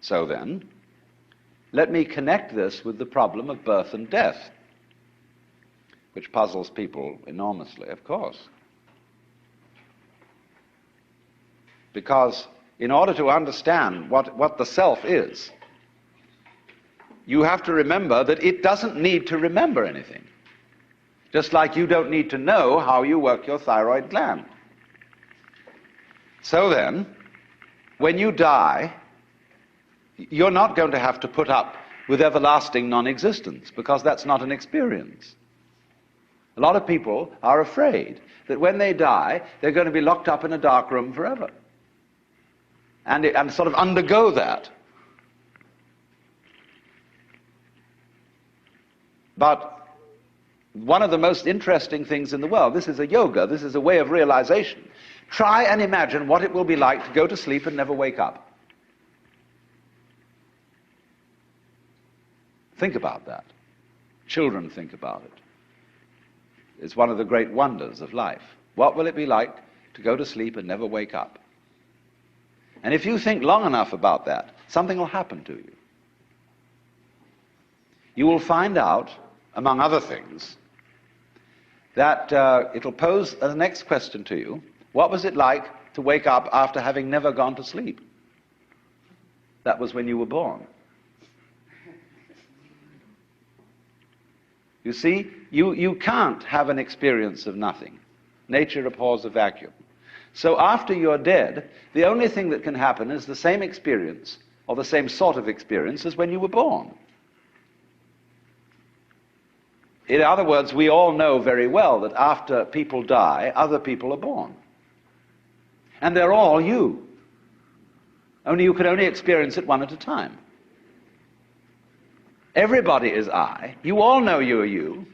So then, let me connect this with the problem of birth and death, which puzzles people enormously, of course. Because in order to understand what the self is, you have to remember that it doesn't need to remember anything. Just like you don't need to know how you work your thyroid gland. So then, when you die, you're not going to have to put up with everlasting non-existence, because that's not an experience. A lot of people are afraid that when they die, they're going to be locked up in a dark room forever. And sort of undergo that. But one of the most interesting things in the world, this is a yoga, this is a way of realization. Try and imagine what it will be like to go to sleep and never wake up. Think about that. Children think about it. It's one of the great wonders of life. What will it be like to go to sleep and never wake up? And if you think long enough about that, something will happen to you. You will find out, among other things, that it'll pose the next question to you: what was it like to wake up after having never gone to sleep? That was when you were born. You see, you can't have an experience of nothing. Nature abhors a vacuum. So after you're dead, the only thing that can happen is the same experience, or the same sort of experience, as when you were born. In other words, we all know very well that after people die, other people are born. And they're all you. Only you can only experience it one at a time. Everybody is I. You all know you are you.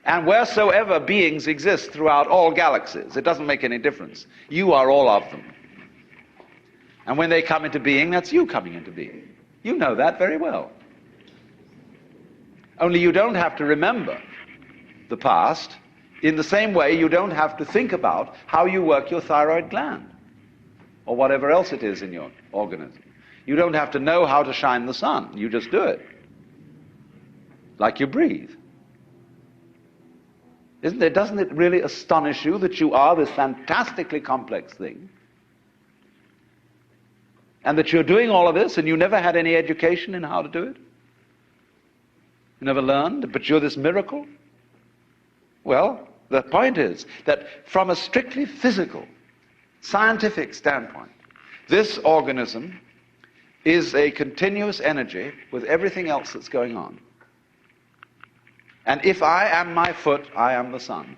And wheresoever beings exist throughout all galaxies, it doesn't make any difference. You are all of them. And when they come into being, that's you coming into being. You know that very well. Only you don't have to remember the past in the same way you don't have to think about how you work your thyroid gland or whatever else it is in your organism. You don't have to know how to shine the sun. You just do it. Like you breathe. Doesn't it really astonish you that you are this fantastically complex thing? And that you're doing all of this and you never had any education in how to do it? You never learned, but you're this miracle? Well, the point is that from a strictly physical, scientific standpoint, this organism is a continuous energy with everything else that's going on. And if I am my foot, I am the sun.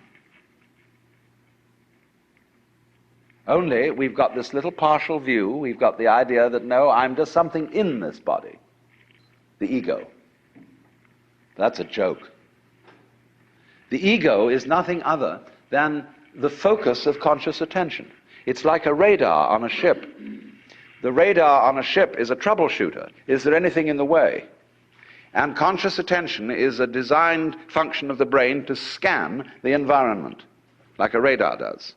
Only we've got this little partial view, we've got the idea that no, I'm just something in this body, the ego. That's a joke. The ego is nothing other than the focus of conscious attention. It's like a radar on a ship. The radar on a ship is a troubleshooter. Is there anything in the way? And conscious attention is a designed function of the brain to scan the environment, like a radar does,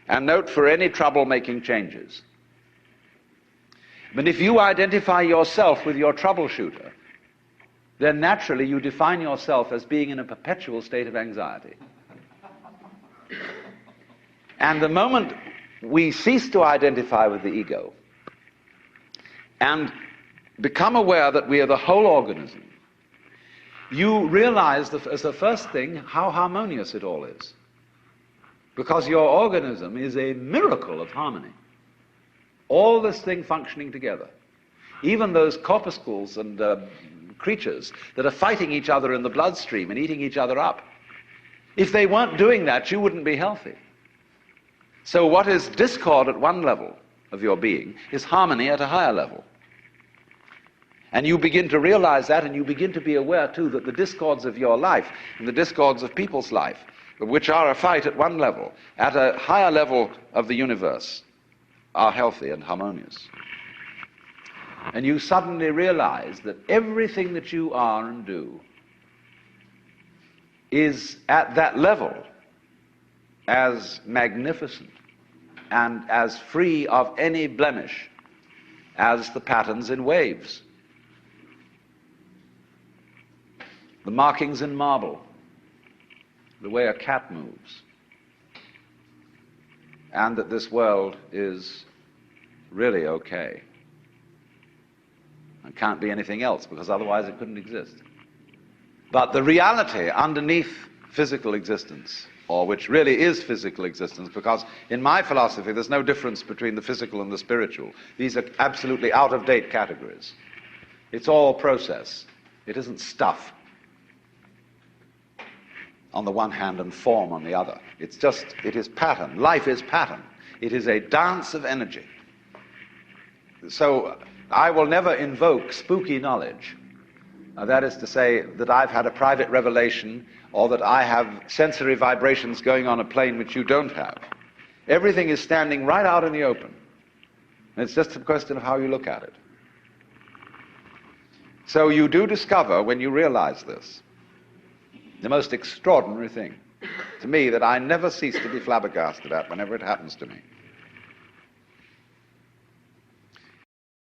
and note for any trouble-making changes. But if you identify yourself with your troubleshooter, then naturally you define yourself as being in a perpetual state of anxiety. And the moment we cease to identify with the ego and become aware that we are the whole organism, you realize as the first thing how harmonious it all is. Because your organism is a miracle of harmony. All this thing functioning together. Even those corpuscles and creatures that are fighting each other in the bloodstream and eating each other up. If they weren't doing that, you wouldn't be healthy. So what is discord at one level of your being is harmony at a higher level. And you begin to realize that, and you begin to be aware too that the discords of your life and the discords of people's life, which are a fight at one level, at a higher level of the universe, are healthy and harmonious. And you suddenly realize that everything that you are and do is at that level as magnificent and as free of any blemish as the patterns in waves, the markings in marble, the way a cat moves, and that this world is really okay and can't be anything else, because otherwise it couldn't exist. But the reality underneath physical existence, or which really is physical existence, because in my philosophy there's no difference between the physical and the spiritual. These are absolutely out-of-date categories. It's all process. It isn't stuff on the one hand and form on the other. It is pattern. Life is pattern. It is a dance of energy. So I will never invoke spooky knowledge. That is to say that I've had a private revelation, or that I have sensory vibrations going on a plane which you don't have. Everything is standing right out in the open. And it's just a question of how you look at it. So you do discover, when you realize this, the most extraordinary thing to me that I never cease to be flabbergasted at whenever it happens to me.